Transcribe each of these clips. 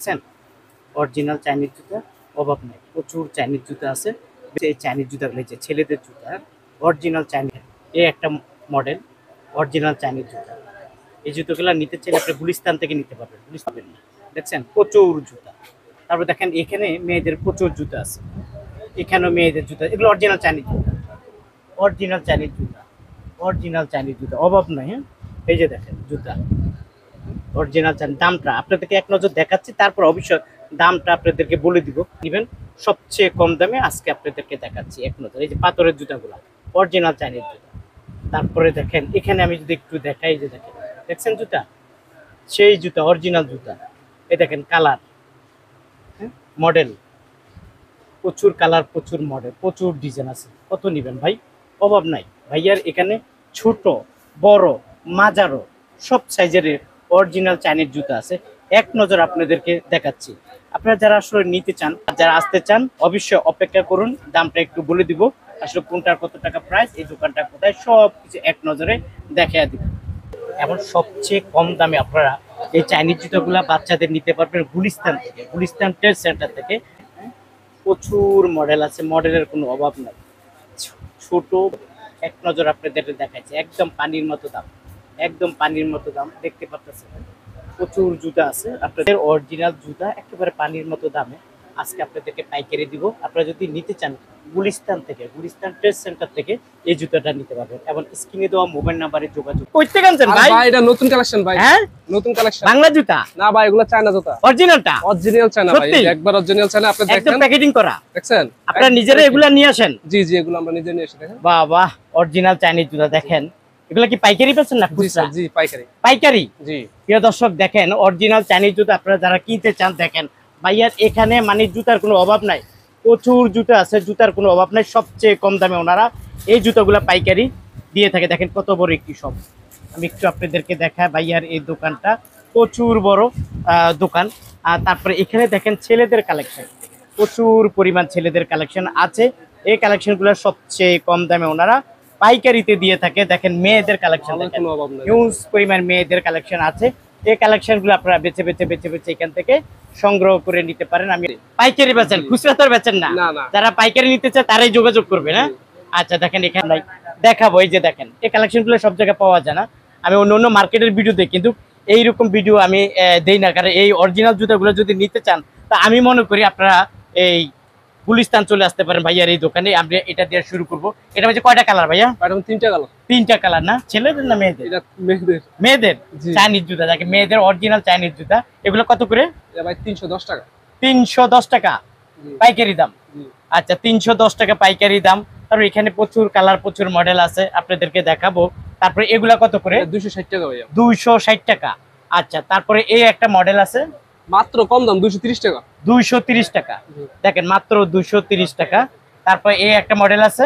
দেখছেন original Chinese জুতা অভাব নেই, প্রচুর চাইনিজ জুতা আছে। এই চাইনিজ জুতাগুলো যে ছেলেদের জুতা অরিজিনাল চাইনিজ, এই একটা মডেল অরিজিনাল চাইনিজ জুতা। এই জুতোগুলো নিতে চাইলে আপনি গুলিস্তান থেকে নিতে পারবেন, গুলিস্তান পাবেন না। দেখছেন প্রচুর জুতা। তারপর দেখেন এখানে মেয়েদের প্রচুর জুতা আছে, এখানেও মেয়েদের জুতা, এগুলো অরিজিনাল চাইনিজ জুতা, অরিজিনাল চাইনিজ জুতা, অরিজিনাল চাইনিজ জুতা অভাব নাই। হ্যাঁ, এই যে দেখেন জুতা অরিজিনাল চাইনিজ। দামটা আপনাদেরকে এক নজর দেখাচ্ছি, তারপর অবশ্যই দামটা আপনাদেরকে বলে দিব। নেবেন সবচেয়ে কম দামে আজকে আপনাদেরকে দেখাচ্ছি এক নজর। এই যে পাথরের জুতাগুলো অরিজিনাল চাইনিজ জুতা। তারপরে দেখেন এখানে আমি যদি একটু দেখাই, যে দেখেন দেখছেন জুতা, সেই জুতা অরিজিনাল জুতা। এই দেখেন কালার, মডেল, প্রচুর কালার, প্রচুর মডেল, প্রচুর ডিজাইন আছে। কত নেবেন ভাই? অভাব নাই ভাইয়ার এখানে। ছোট বড় মাঝারো সব সাইজের অরিজিনাল চাইনিজ জুতা আছে। এক নজর আপনাদেরকে দেখাচ্ছি। আপনারা যারা আসলে নিতে চান, যারা আসতে চান, অবশ্যই অপেক্ষা করুন, দামটা একটু বলে দিব। আসলে কোনটার কত টাকা প্রাইস, এই দোকানটা কোথায়, সব কিছু এক নজরে দেখিয়ে দিব। এখন সবচেয়ে কম দামে আপনারা এই চাইনিজ জুতোগুলা বাচ্চাদের নিতে পারবেন গুলিস্তান থেকে, গুলিস্তান ট্রেড সেন্টার থেকে। প্রচুর মডেল আছে, মডেলের কোনো অভাব নাই। ছোট এক নজর আপনাদের দেখাচ্ছে, একদম পানির মতো দাম, একদম পানির মতো দাম। দেখতে পাচ্ছেন প্রচুর জুতা আছে আপনাদের, অরিজিনাল জুতা একেবারে পানির মতো দামে আজকে আপনাদেরকে পাইকারি দিব। আপনারা যদি নিতে চান গুলিস্তান থেকে, গুলিস্তান ট্রেড সেন্টার থেকে এই জুতাটা নিতে পারবেন। এবং স্ক্রিনে দেওয়া মোবাইল নাম্বারে যোগাযোগ করতে আনছেন ভাই। এটা নতুন কালেকশন ভাই। হ্যাঁ নতুন কালেকশন, বাংলা জুতা না ভাই, এগুলো চায়না জুতা। অরিজিনালটা, অরিজিনাল চায়না ভাই, একবার অরিজিনাল চায়না। আপনি দেখেন একদম প্যাকেজিং করা, দেখছেন? আপনারা নিজেরা এগুলা নিয়ে আসেন? জি জি, এগুলো আমরা নিজে নিয়ে এসে দেখেন। বাহ বাহ, অরিজিনাল চাইনিজ জুতা দেখেন। এগুলা কি পাইকারি পাচ্ছেন না খুচরা? জি পাইকারি, পাইকারি। জি প্রিয় দর্শক দেখেন অরিজিনাল চাইনিজ জুতা আপনারা যারা কিনতে চান, দেখেন ভাইয়ার এখানে মানে জুতার কোনো অভাব নাই, প্রচুর জুতা আছে, জুতার কোনো অভাব নাই। সবচেয়ে কম দামে ওনারা এই জুতাগুলো পাইকারি দিয়ে থাকে। দেখেন কত বড় একটি শপ। আমি একটু আপনাদেরকে দেখাই, ভাইয়ার এই দোকানটা প্রচুর বড় দোকান। আর তারপরে এখানে দেখেন ছেলেদের কালেকশন, প্রচুর পরিমাণ ছেলেদের কালেকশন আছে। এই কালেকশনগুলো সবচেয়ে কম দামে ওনারা পাইকারিতে দিয়ে থাকে। দেখেন মেয়েদের কালেকশন, হিউজ পরিমাণ মেয়েদের কালেকশন আছে। এই কালেকশনগুলো আপনারা বেছে বেছে বেছে বেছে এখান থেকে সংগ্রহ করে নিতে পারেন। আমি পাইকারি বেচেন, খুচরা তো বেচেন না? যারা পাইকারি নিতে চায় তারাই যোগাযোগ করবে না? আচ্ছা দেখেন এখানে দেখাবো, এই যে দেখেন এই কালেকশনগুলো সব জায়গায় পাওয়া যায় না। আমি অন্য অন্য মার্কেটের ভিডিও দিই, কিন্তু এইরকম ভিডিও আমি দেই না, কারণ এই অরিজিনাল জুতাগুলো যদি নিতে চান তা আমি মনে করি আপনারা এই গুলিস্তান চলে আসতে পারেন ভাইয়ার এই দোকানে। আমরা এটা দিয়ে শুরু করবো। এটা হচ্ছে কয়টা কালার ভাইয়া? তিনটা কালার। তিনটা কালার না? ছেলেদের না মেয়েদের? মেয়েদের। মেয়েদের চাইনিজ জুতা, যাকে মেয়েদের অরিজিনাল চাইনিজ জুতা। এগুলো কত করে ভাই? 310 টাকা। 310 টাকা পাইকারি দাম। আচ্ছা 310 টাকা পাইকারি দাম। তারপর এখানে প্রচুর কালার, প্রচুর মডেল আছে, আপনাদেরকে দেখাবো। তারপরে এগুলা কত করে? 260 টাকা ভাইয়া। 260 টাকা। আচ্ছা তারপরে এই একটা মডেল আছে, মাত্র কম দাম 230 টাকা। 230 টাকা। দেখেন মাত্র 230 টাকা। তারপর এই একটা মডেল আছে,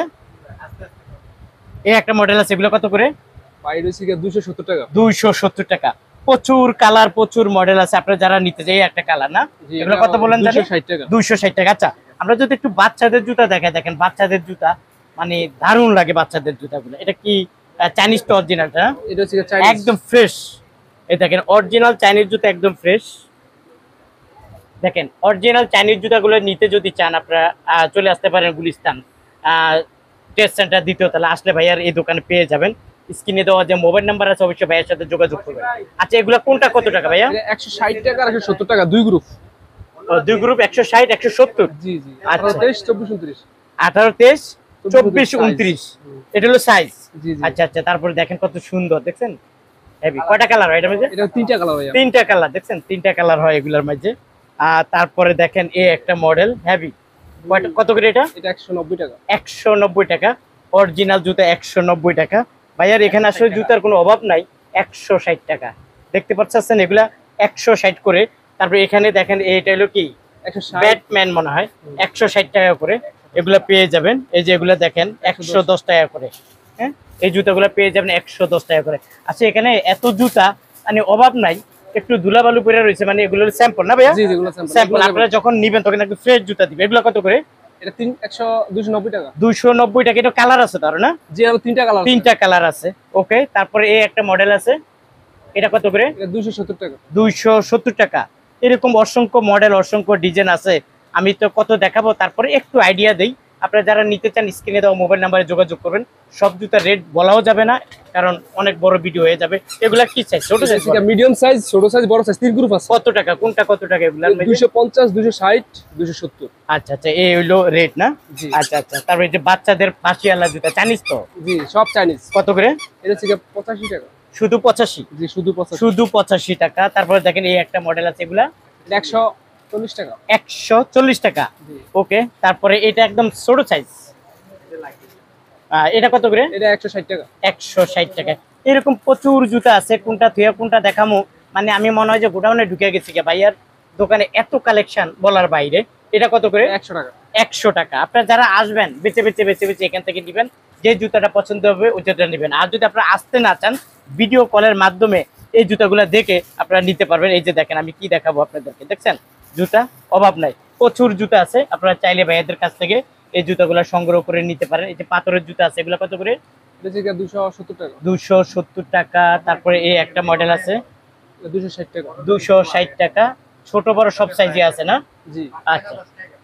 এই একটা মডেল আছে, এগুলো কত করে? 270 টাকা। 270 টাকা। প্রচুর কালার, প্রচুর মডেল আছে। আপনারা যারা নিতে চাই একটা কালার না, এগুলো কত বলেন? 260 টাকা। 260 টাকা। আচ্ছা আমরা যদি একটু বাচ্চাদের জুতা দেখাই, দেখেন বাচ্চাদের জুতা মানে দারুণ লাগে বাচ্চাদের জুতাগুলো। এটা কি চাইনিজ তো অরিজিনালটা? এটা হচ্ছে চাইনিজ, একদম ফ্রেশ। এই দেখেন অরিজিনাল চাইনিজ জুতা, একদম ফ্রেশ। দেখেন অরিজিনাল চাইনিজ জুতাগুলো নিতে যদি চান আপনারা চলে আসতে পারেন গুলিস্তান ট্রেড সেন্টার দ্বিতীয় তলা। আসলে ভাইয়ার এই দোকানে পেয়ে যাবেন। স্ক্রিনে দেওয়া যে মোবাইল নাম্বার আছে অবশ্যই ভাইয়ের সাথে যোগাযোগ করবেন। আচ্ছা এগুলা কোনটা কত টাকা ভাইয়া? 160 টাকা আর 170 টাকা, দুই গ্রুপ। দুই গ্রুপ 160 170। জি জি। 18 23 24 29। 18 23 24 29 এটা হলো সাইজ। জি জি। আচ্ছা আচ্ছা তারপরে দেখেন কত সুন্দর, দেখছেন হেভি। কয়টা কালার হয় এটার মধ্যে? এটা তিনটা কালার ভাইয়া। তিনটা কালার, দেখছেন তিনটা কালার হয় এগুলোর মধ্যে। তারপরে দেখেন এই একটা মডেল হেভি। কত করে এটা? এটা 190 টাকা। 190 টাকা। অরিজিনাল জুতা 190 টাকা। ভাইয়ার এখানে আসলে জুতার কোনো অভাব নাই। 160 টাকা দেখতে পাচ্ছেন, এগুলা 160 করে। তারপরে এখানে দেখেন এটা হলো কি ব্যাটম্যান মনে হয়, 160 টাকা করে এগুলা পেয়ে যাবেন। এই যে এগুলা দেখেন 110 টাকা করে। হ্যাঁ এই জুতাগুলো পেয়ে যাবেন 110 টাকা করে। আচ্ছা এখানে এত জুতা মানে অভাব নাই, একটু ধুলাবালু পরে রয়েছে, মানে এগুলো স্যাম্পল না ভাইয়া? জি জি, এগুলো স্যাম্পল। আপনারা যখন নিবেন তখন একটু ফ্রেশ জুতা দিবেন। এগুলো কত করে? এটা 290 টাকা। 290 টাকা। এটা কালার আছে তার না? জি, আর তিনটা কালার, তিনটা কালার আছে। ওকে তারপরে এই একটা মডেল আছে, এটা কত করে? এটা 270 টাকা। 270 টাকা। এরকম অসংখ্য মডেল, অসংখ্য ডিজাইন আছে। আমি তো কত দেখাবো, তারপরে একটু আইডিয়া দেই। আপনারা যারা নিতে চান স্ক্রিনে দেওয়া মোবাইল নাম্বারে যোগাযোগ করবেন। সব জুতার রেট বলাও যাবে না, কারণ অনেক বড় ভিডিও হয়ে যাবে। এগুলা কি সাইজ? ছোট সাইজ? মিডিয়াম সাইজ, ছোট সাইজ, বড় সাইজ, তিন গ্রুপ আছে। কত টাকা কোনটা, কত টাকা এগুলা? 250, 260, 270। আচ্ছা আচ্ছা, এই হইলো রেট না? জি। আচ্ছা আচ্ছা, তারপরে যে বাচ্চাদের ফাঁসিওয়ালা জুতা চাইনিজ তো? জি, সব চাইনিজ। কত করে? এটা হচ্ছে 85 টাকা। শুধু 85? জি, শুধু 85। শুধু 85 টাকা। তারপরে দেখেন এই একটা মডেল আছে, এগুলা 140 টাকা। 140 টাকা। জি। ওকে, তারপরে এটা একদম ছোট সাইজ, এটা কত করে? এটা 160 টাকা। 160 টাকা। এরকম প্রচুর জুতা আছে, কোনটা থুয়া কোনটা দেখামো, মানে আমি মনে হয় যে গোডাউনে ঢুকে গেছি গে ভাইয়ার দোকানে, এত কালেকশন বলার বাইরে। এটা কত করে? 100 টাকা। 100 টাকা। আপনারা যারা আসবেন বেছে বেছে বেছে বেছে এখান থেকে নেবেন, যে জুতাটা পছন্দ হবে ওই জুতাটা নেবেন। আর যদি আপনারা আসতে না চান, ভিডিও কলের মাধ্যমে এই জুতাগুলো দেখে আপনারা নিতে পারবেন। এই যে দেখেন আমি কি দেখাবো আপনাদেরকে, দেখছেন জুতা অভাব নাই, প্রচুর জুতা আছে। আপনারা চাইলে ভাইয়াদের কাছ থেকে এই জুতাগুলো সংগ্রহ করে নিতে পারেন। এই যে পাথরের জুতা আছে, এগুলো কত করে? এটা হচ্ছে 270 টাকা। 270 টাকা। তারপরে এই একটা মডেল আছে, 260 টাকা। 260 টাকা। ছোট বড় সব সাইজে আছে না? জি। আচ্ছা,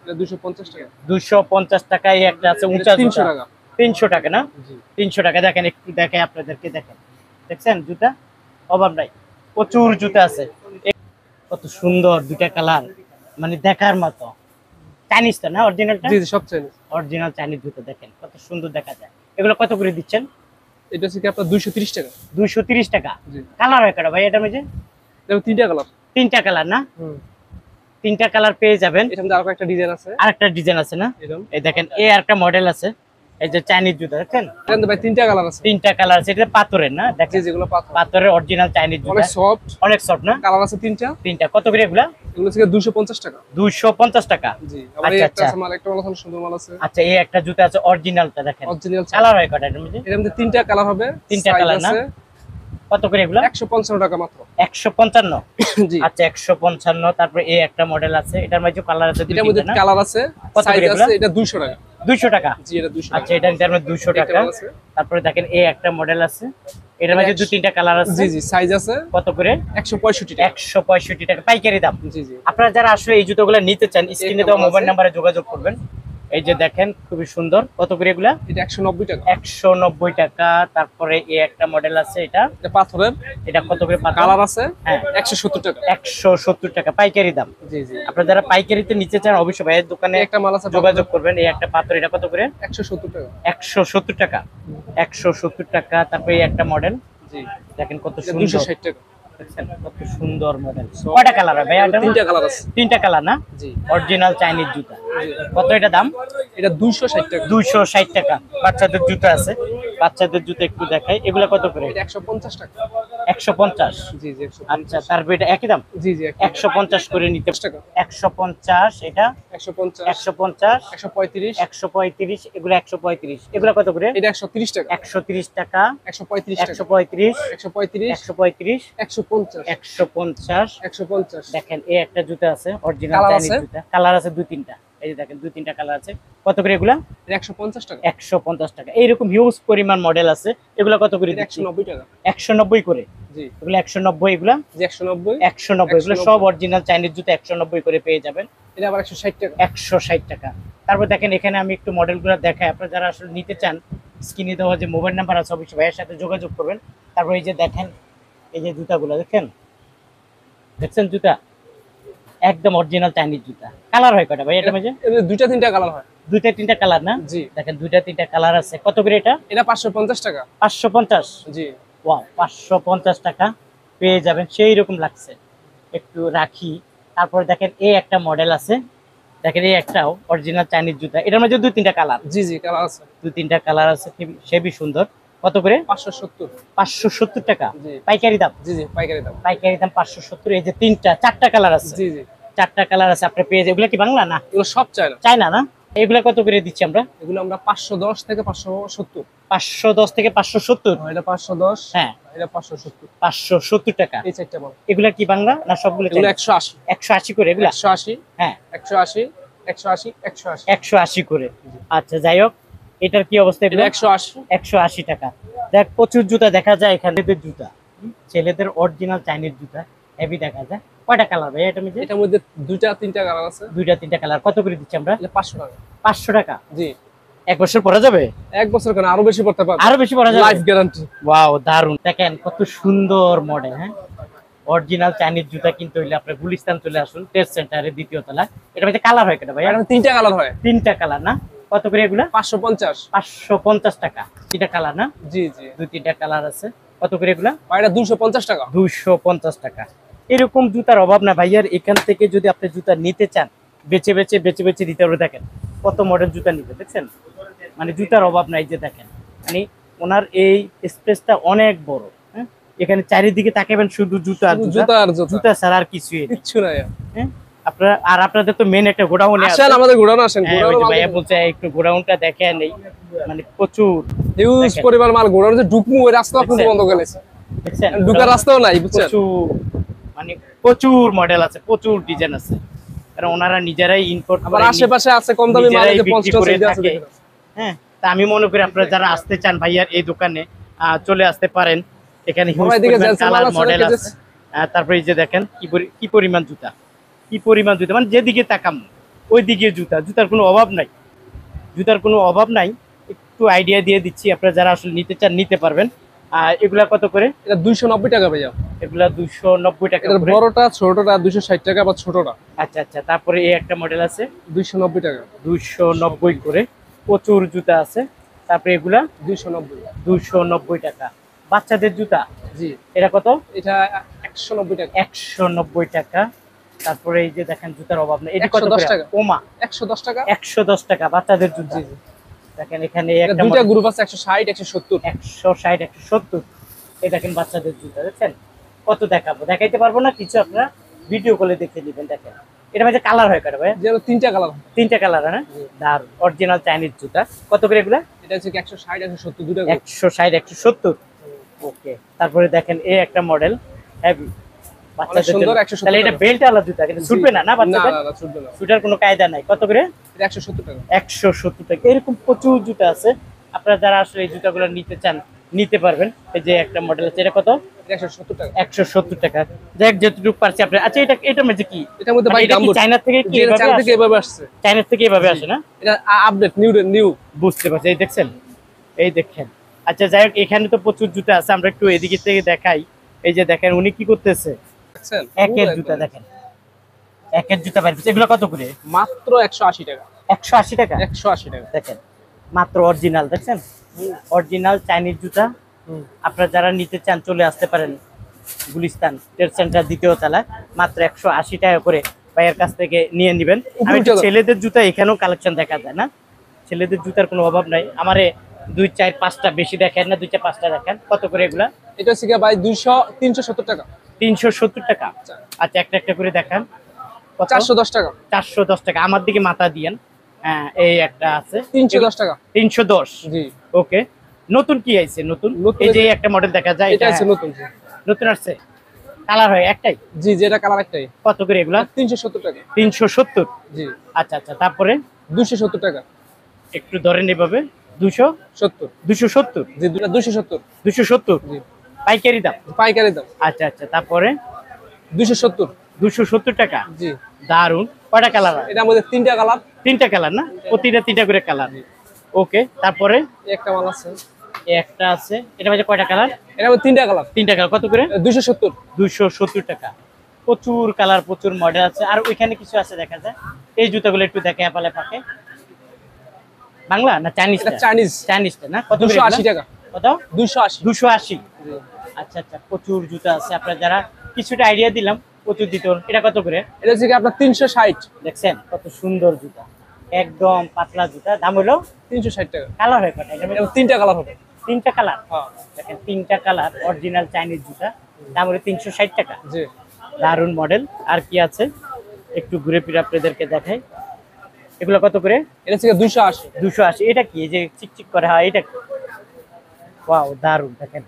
এটা 250 টাকা। 250 টাকা। এই একটা আছে উঁচা 300 জুতা, টাকা। 300 টাকা না? জি। 300 টাকা। দেখেন একটু দেখে আপনাদেরকে, দেখেন দেখছেন জুতা অভাব নাই, প্রচুর জুতা আছে। কত সুন্দর দুইটা কালার, মানে দেখার মতো। চাইনিজ তো না অরিজিনালটা? জি, সব চাইনিজ। অরিজিনাল চাইনিজ জুতা, দেখেন কত সুন্দর দেখা যায়। এগুলো কত করে দিচ্ছেন? এটা হচ্ছে আপনার 230 টাকা। 230 টাকা। জি। কালার হয় কটা ভাই এটার মধ্যে? এটা তিনটা কালার। তিনটা কালার না? হুম। তিনটা কালার পেয়ে যাবেন। এটার মধ্যে আরো একটা ডিজাইন আছে। আরেকটা ডিজাইন আছে না? এরকম। এই দেখেন এই আরেকটা মডেল আছে, এই যে চাইনিজ জুতা দেখেন, এটার মধ্যে ভাই তিনটা কালার আছে। তিনটা কালার আছে। এটা পাথরের না? জি, দেখেন যেগুলো পাথর। পাথরের অরিজিনাল চাইনিজ জুতা, অনেক সফট, অনেক সফট না? কালার আছে তিনটা। তিনটা কত করে এগুলা? এগুলো হচ্ছে 250 টাকা। 250 টাকা। জি। আবার এই আচ্ছা একটা আচ্ছা আছে মাল, একটা মাল আছে, সুন্দর মাল আছে। আচ্ছা, এই একটা জুতা আছে অরিজিনালটা, দেখেন অরিজিনাল কালার হয় কটা এটার মধ্যে? এর মধ্যে তিনটা কালার হবে। তিনটা Size কালার না? আছে। কত করে এগুলা? 155 টাকা মাত্র। 155? জি। আচ্ছা 155। তারপরে এই একটা মডেল আছে, এটার মধ্যে কালার আছে এটার মধ্যে দুইটা না? কালার আছে, কত করে সাইজ এগুলা? আছে। এটা 200 টাকা। 200 টাকা। জি, এটা 200 আচ্ছা, টাকা। এটা এটার মধ্যে 200 একটা টাকা। মাল আছে। তারপরে দেখেন এই একটা মডেল আছে, এটার মধ্যে দু তিনটা কালার আছে। জি জি, সাইজ আছে। কত করে? 165 টাকা। 165 টাকা পাইকারি দাম। জি জি। আপনারা যারা আসলে এই জুতোগুলো নিতে চান, স্ক্রিনে দেওয়া মাল মোবাইল আছে। নাম্বারে যোগাযোগ করবেন। এই যে দেখেন খুবই সুন্দর। কত করে এগুলা? এটা 190 টাকা। 190 টাকা। তারপরে এই একটা মডেল আছে, এটা এটা পাথরের। এটা কত করে? কালার আছে। হ্যাঁ, 170 টাকা। 170 টাকা পাইকারি দাম। জি জি। আপনারা যারা পাইকারিতে নিতে চান অবশ্যই ভাইয়ের দোকানে একটা মাল আছে, যোগাযোগ করবেন। এই একটা পাথর, এটা কত করে? 170 টাকা। 170 টাকা। 170 টাকা। তারপরে এই একটা মডেল, জি। দেখেন কত এটা সুন্দর, 260 টাকা। দেখছেন কত সুন্দর মডেল। কয়টা কালার হয় ভাইয়া? তিনটা কালার আছে। তিনটা কালার না? জি। অরিজিনাল চাইনিজ জুতা। কত এটা দাম? এটা 260 টাকা। 260 টাকা। বাচ্চাদের জুতা আছে, বাচ্চাদের জুতা একটু দেখাই, এগুলা কত করে? এটা 150 টাকা। 150? জি জি, 150। আচ্ছা, তারপরে এটা একই দাম? জি জি, 150 করে নিতে। টাকা। 150 এটা, 150, 150, 135, 135, এগুলো 135। এগুলো কত করে? এটা 130 টাকা। 130 টাকা। 135 টাকা। 135, 135, 135, 150, 150। 150। দেখেন এই একটা জুতা আছে অরিজিনাল কালার চাইনিজ আছে? জুতা, কালার আছে দুই তিনটা। এই যে দেখেন দুই তিনটা কালার আছে। কত করে এগুলা? এটা 150 টাকা। 150 টাকা। এইরকম হিউজ পরিমাণ মডেল আছে, এগুলা কত করে এটা দিচ্ছি? 190 টাকা। 190 করে। জি। এগুলো 190, এগুলা জি, 190। 190। এগুলো সব অরিজিনাল চাইনিজ জুতা 190 করে পেয়ে যাবেন। এটা আবার 160 টাকা। 160 টাকা। তারপর দেখেন এখানে আমি একটু মডেলগুলো দেখাই, আপনারা যারা আসলে নিতে চান স্ক্রিনে দেওয়া যে মোবাইল নাম্বার আছে অবশ্যই ভাইয়ের সাথে যোগাযোগ করবেন। তারপর এই যে দেখেন এই যে জুতাগুলো দেখেন, দেখছেন জুতা একদম অরিজিনাল চাইনিজ জুতা। কালার হয় কয়টা ভাই এটার মধ্যে? এর দুইটা তিনটা কালার হয়। দুইটা তিনটা কালার না? জি। দেখেন দুইটা তিনটা কালার আছে। কত করে এটা? এটা 550 টাকা। 550? জি। ওয়াও, 550 টাকা পেয়ে যাবেন। সেই রকম লাগছে, একটু রাখি। তারপর দেখেন এই একটা মডেল আছে, দেখেন এই একটাও অরিজিনাল চাইনিজ জুতা, এটার মধ্যে দুই তিনটা কালার। জি জি, কালার আছে। দুই তিনটা কালার আছে, সেবি সুন্দর। কত করে? 570। 570 টাকা জি। পাইকারি দাম। জি জি, পাইকারি দাম। পাইকারি দাম 570। এই যে তিনটা চারটা কালার আছে, জি জি। চারটা কালার আছে, আপনি পেয়ে যাবেন। এগুলো কি বাংলা না? এগুলো সব চায়না। চায়না না? এগুলা কত করে দিচ্ছি আমরা? এগুলো আমরা 510 থেকে 570। 510 থেকে 570? এটা 510। হ্যাঁ, এটা 570। 570 টাকা। এই চারটা মাল। এগুলা কি বাংলা না সবগুলো? এগুলো 180। 180 করে এগুলা? 180। হ্যাঁ, 180, 180, 180। 180 করে। আচ্ছা, যাই হোক, এটার কি অবস্থা? এটা 180। 180 টাকা। দেখ প্রচুর জুতা দেখা যায় এখানে, জুতা ছেলেদের অরিজিনাল চাইনিজ জুতা হেভি দেখা যায়। কয়টা কালার ভাই এটার মধ্যে? এটার মধ্যে দুইটা তিনটা কালার আছে। দুইটা তিনটা কালার। কত করে দিচ্ছি আমরা? এটা 500 টাকা। 500 টাকা। জি। 1 বছর পরা যাবে? 1 বছর কেন, আরো বেশি পড়তে পারবে। আরো বেশি পরা যাবে? Life guarantee. ওয়াও, দারুন। দেখেন কত সুন্দর মডেল। হ্যাঁ, অরিজিনাল চাইনিজ জুতা কিনতে হইলে আপনার গুলিস্তান চলে আসুন, ট্রেড সেন্টারে 2য় তলা। এটা মধ্যে কালার হয় কেটে ভাই? এখানে তিনটা কালার হয়। তিনটা কালার না? কত করে এগুলা? 550। 550 টাকা। তিনটা কালার না? জি জি। দুই তিনটা কালার আছে। কত করে এগুলা? এটা 250 টাকা। 250 টাকা। এরকম জুতার অভাব না ভাইয়ার। এখান থেকে যদি আপনি জুতা নিতে চান, বেছে বেছে দিতে হবে। দেখেন কত মডেল জুতা নিতে, দেখছেন? মানে জুতার অভাব নাই। যে দেখেন মানে ওনার এই স্পেসটা অনেক বড়। হ্যাঁ, এখানে চারিদিকে তাকাবেন শুধু জুতা আর জুতা আর জুতা। জুতা ছাড়া আর কিছুই নেই। কিচ্ছু নাই। হ্যাঁ, আপনাদের তো মেন একটা গোডাউনে আছে। আসেন আমাদের গোডাউনে আসেন। হ্যাঁ, ওই যে ভাইয়া বলছে একটু গোডাউনটা দেখেন। এই মানে প্রচুর হিউজ পরিমাণ মাল। গোডাউনে যে ঢুকমু ওই রাস্তা পুরো দেখছেন? বন্ধ করে গেছে। দেখছেন ঢুকার রাস্তাও নাই, বুঝছেন? মানে প্রচুর মডেল আছে, প্রচুর ডিজাইন আছে। কারণ ওনারা নিজেরাই ইম্পোর্ট আবার করে, আশেপাশে আছে কম দামি মাল, নিজেরাই যে বিক্রি 50 করে টাকা আছে থাকে। দেখেন। হ্যাঁ, তা আমি মনে করি আপনারা যারা আসতে চান ভাইয়ার এই দোকানে চলে আসতে পারেন। এখানে হিউজ এদিকে পরিমাণ জেন্টস মাল কালার আছে, মডেল দেখে আছে। তারপরে এই যে দেখেন কি পরিমাণ জুতা, কি পরিমাণ জুতা। মানে যেদিকে তাকাম ওই দিকে জুতা। জুতার কোনো অভাব নাই, জুতার কোনো অভাব নাই। একটু আইডিয়া দিয়ে দিচ্ছি, আপনারা যারা আসলে নিতে চান নিতে পারবেন। আর এগুলা কত করে? এটা 290 টাকা ভাইয়া। এগুলা 290 টাকা এটা করে। বড়টা ছোটটা 260 টাকা, বা ছোটটা। আচ্ছা আচ্ছা। তারপরে এই একটা মডেল আছে 290 টাকা। 290 করে। প্রচুর জুতা আছে। তারপরে এগুলা 290। 290 টাকা। বাচ্চাদের জুতা জি। এটা কত? এটা 190 টাকা। 190 টাকা। তারপরে এই যে দেখেন জুতার অভাব নেই। এটা কত 110 করে? টাকা। ওমা, 110 টাকা। 110 টাকা বাচ্চাদের জুতা। দেখেন এখানে এটা একটা দুইটা গ্রুপ আছে, 160 170। 160 170। এই দেখেন বাচ্চাদের জুতা। দেখছেন কত দেখাবো, দেখাইতে পারবো না কিছু, আপনারা ভিডিও কলে দেখে নেবেন। দেখেন এটা মধ্যে কালার হয় কাটা ভাই? যে তিনটা কালার। তিনটা কালার হয় না? দারুন। অরিজিনাল চাইনিজ জুতা। কত করে এগুলা? এটা হচ্ছে 160 170 দুইটা গ্রুপ। 160 170। ওকে। তারপরে দেখেন এই একটা মডেল হেভি বাচ্চাদের জন্য। সুন্দর 170 তাহলে এটা বেল্ট আলা জুতা, কিন্তু ছুটবে না না বাচ্চাদের? না ছুটবে না। ছুটার কোনো কায়দা নাই। কত করে? এটা 170 টাকা। 170 টাকা। এরকম প্রচুর জুতা আছে। আপনারা যারা আসলে এই জুতাগুলো নিতে চান নিতে পারবেন। এই যে একটা মডেল আছে, এটা কত? এটা 170 টাকা। 170 টাকা। যাক যতটুকু পারছি আপনি। আচ্ছা, এটা মধ্যে কি? এটার মধ্যে ভাই এটা কি গাম্বুট। চায়না থেকে কি এটা চায়না থেকে এভাবে আসছে। চায়না থেকে এভাবে আসে না? এটা আপডেট নিউ। বুঝতে পারছি। এই দেখছেন, এই দেখেন। আচ্ছা যাই হোক, এখানে তো প্রচুর জুতা আছে। আমরা একটু এদিকে থেকে দেখাই। এই যে দেখেন উনি কি করতেছে। দেখছেন? একের জুতা দেখেন, একের জুতা বাইরে। এগুলো কত করে? মাত্র 180 টাকা। 180 টাকা। 180 টাকা। দেখেন মাত্র অরিজিনাল। দেখছেন অরিজিনাল চাইনিজ জুতা। আপনারা যারা নিতে চান চলে আসতে পারেন গুলিস্তান ট্রেড সেন্টার 2য় তলায়। মাত্র 180 টাকা করে ভাইয়ের কাছ থেকে নিয়ে নেবেন। আমি একটু ছেলেদের জুতা এখানেও কালেকশন দেখা যায় না? ছেলেদের জুতার কোনো অভাব নাই। আমারে 2 4 5টা বেশি দেখেন না, 2 4 5টা দেখেন। কত করে এগুলা? এটা হচ্ছে কি ভাই 370 টাকা। 370 টাকা। আচ্ছা একটা একটা করে দেখান। 410 টাকা। 410 টাকা। আমার দিকে মাথা দিয়েন। হ্যাঁ, এই একটা আছে 310 টাকা। 310। জি। ওকে। নতুন কি আইছে? নতুন এই যে একটা মডেল দেখা যায়, এটা আছে নতুন। নতুন আসছে। কালার হয় একটাই? জি, যেটা কালার একটাই। কত করে এগুলা? 370 টাকা। 370। জি। আচ্ছা আচ্ছা। তারপরে 270 টাকা। একটু ধরেন এভাবে। 270। 270। জি, দুটো 270। 270 জি। পাইকারি দাম? পাইকারি দাম। আচ্ছা আচ্ছা। তারপরে 270। 270 টাকা। জি। দারুন। কয়টা কালার হয়? এটার মধ্যে তিনটা কালার। তিনটা কালার না? প্রতিটা তিনটা করে কালার। ওকে। তারপরে একটা মাল আছে। একটা আছে। এটা মধ্যে কয়টা কালার? এটার মধ্যে তিনটা কালার। তিনটা কালার। কত করে? 270। 270 টাকা। প্রচুর কালার, প্রচুর মডেল আছে। আর ওইখানে কিছু আছে দেখা যায়। এই জুতাগুলো একটু দেখে আপালে পাকে। বাংলা না চাইনিজ? এটা চাইনিজ। চাইনিজটা না? কত করে? 280 টাকা। কত? 280। 280। জি। আচ্ছা আচ্ছা। প্রচুর জুতা আছে। আপনারা যারা কিছুটা আইডিয়া দিলাম, প্রচুর দিতে পারবেন। এটা কত করে? এটা হচ্ছে কি আপনার 360। দেখছেন কত সুন্দর জুতা, একদম পাতলা জুতা। দাম হলো 360 টাকা। কালার হয় কটা? এটা এটা তিনটা কালার হবে। তিনটা কালার। হ্যাঁ। দেখেন তিনটা কালার অরিজিনাল চাইনিজ জুতা। দাম হলো 360 টাকা। জি। দারুন মডেল। আর কি আছে একটু ঘুরে ফিরে আপনাদেরকে দেখাই। এগুলো কত করে? এটা হচ্ছে 280। 280। এটা কি? এই যে চিকচিক করে হয় এটা কি? ওয়াও, দারুন। দেখেন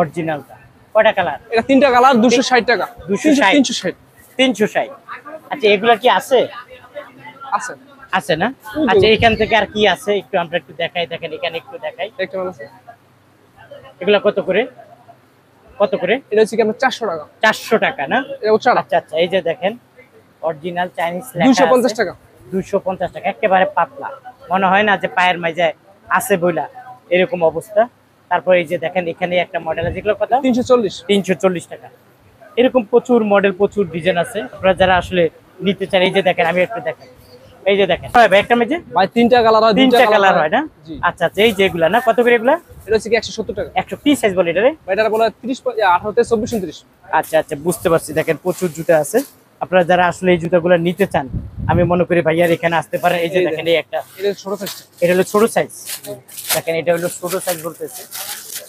অরিজিনালটা। কয়টা কালার? এটা তিনটা কালার 260 টাকা। 260। 360। 360। আচ্ছা এগুলা কি আছে? আছে। আছে না? আচ্ছা এখান থেকে আর কি আছে একটু আমরা একটু দেখাই। দেখেন এখানে একটু দেখাই। একটা মাল আছে। এগুলা কত করে? কত করে? এটা হচ্ছে কি আপনার 400 টাকা। 400 টাকা না? এটা উচ্চারণ আচ্ছা আচ্ছা, এই যে দেখেন অরিজিনাল চাইনিজ লেখা 250 টাকা। 250 টাকা, একেবারে পাতলা, মনে হয় না যে পায়ের মাঝে আছে বইলা এরকম অবস্থা। তারপর এই যে দেখেন এখানে একটা মডেল আছে, যেগুলো কত? 340। 340 টাকা। এরকম প্রচুর মডেল, প্রচুর ডিজাইন আছে। আপনারা যারা আসলে নিতে চান, এই যে দেখেন, আমি একটু দেখেন, এই যে দেখেন ভাই, একটা মেজে ভাই 3টা কালার হয়, 3টা কালার হয় না? জি। আচ্ছা আচ্ছা, এই যে এগুলা না, কত করে এগুলা? এটা হচ্ছে কি 170 টাকা। 100 পিস সাইজ বলে এটা রে? ভাই এটা বলে 30 18 থেকে 24 29। আচ্ছা আচ্ছা, বুঝতে পারছি। দেখেন প্রচুর জুতা আছে। আপনারা যারা আসলে এই জুতাগুলো নিতে চান, আমি মনে করি ভাইয়ার এখানে আসতে পারেন। এই যে দেখেন, এই একটা, এটা ছোট সাইজটা। এটা হলো ছোট সাইজ। দেখেন এটা হলো ছোট সাইজ বলতেছে।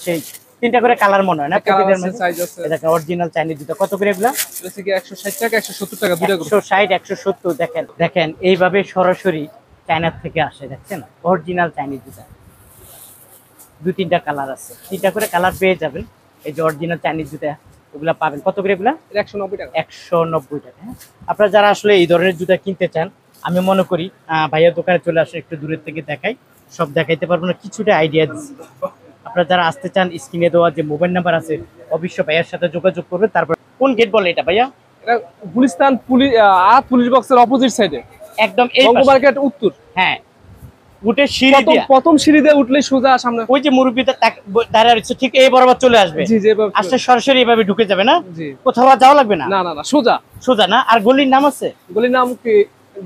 সেই 3টা করে কালার মনে হয় না? কালার প্রতিটার আছে, মধ্যে? সাইজ আছে। এই দেখেন অরিজিনাল চাইনিজ জুতা, কত করে এগুলা? এটা হচ্ছে কি 160 টাকা 170 টাকা দুটো করে। 160 170। দেখেন দেখেন এইভাবে সরাসরি চায়না থেকে আসে, দেখছেন অরিজিনাল চাইনিজ জুতা। 2-3টা কালার আছে, 3টা করে কালার পেয়ে যাবেন। এই যে অরিজিনাল চাইনিজ জুতা, ওগুলা পাবেন কত করে এগুলা? এটা 190 টাকা। 190 টাকা। হ্যাঁ, আপনারা যারা আসলে এই ধরনের জুতা কিনতে চান, আমি মনে করি ভাইয়ার দোকানে চলে আসে, একটু দূরের থেকে দেখাই, সব দেখাইতে পারবো না, কিছুটা আইডিয়া দিচ্ছি। আপনারা যারা আসতে চান, স্ক্রিনে দেওয়া যে মোবাইল নাম্বার আছে, অবশ্যই ভাইয়ার সাথে যোগাযোগ করবে। তারপর কোন গেট বলে এটা ভাইয়া? এটা গুলিস্তান পুলিশ বক্সের অপোজিট সাইডে, একদম এই বঙ্গ পাশে। মার্কেট উত্তর। হ্যাঁ, উঠে সিঁড়ি দিয়া প্রথম সিঁড়ি দিয়ে উঠলেই সোজা সামনে। ওই যে মুরব্বিটা দাঁড়িয়ে রয়েছে, ঠিক এই বরাবর চলে আসবে। জি জি এভাবে আসলে সরাসরি এভাবে ঢুকে যাবে না? জি। কোথাও আর যাওয়া লাগবে না? না না না সোজা। সোজা না? আর গলির নাম আছে? গলির নাম কি?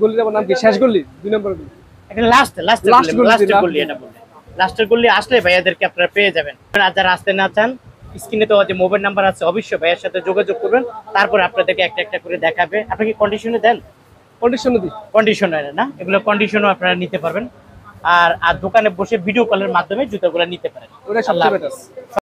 গলির নাম কি? শেষ গলি 2 নম্বর গলি। এখানে লাস্টের Last গলি, লাস্টের last গলি, গলি। এটা বললে লাস্টের গলি আসলে ভাইয়াদেরকে আপনারা পেয়ে যাবেন। আর যারা আসতে না চান, স্ক্রিনে তো যে মোবাইল নাম্বার আছে, অবশ্যই ভাইয়ের সাথে যোগাযোগ করবেন। তারপর আপনাদেরকে একটা একটা করে দেখাবে। আপনি কি কন্ডিশনে দেন? কন্ডিশন দি। কন্ডিশনার না, এগুলো কন্ডিশনও আপনারা নিতে পারবেন। আর দোকানে বসে ভিডিও কলের মাধ্যমে জুতাগুলো নিতে পারেন। ওটা আল্লাহ সবচেয়ে হাফেজ। বেটার।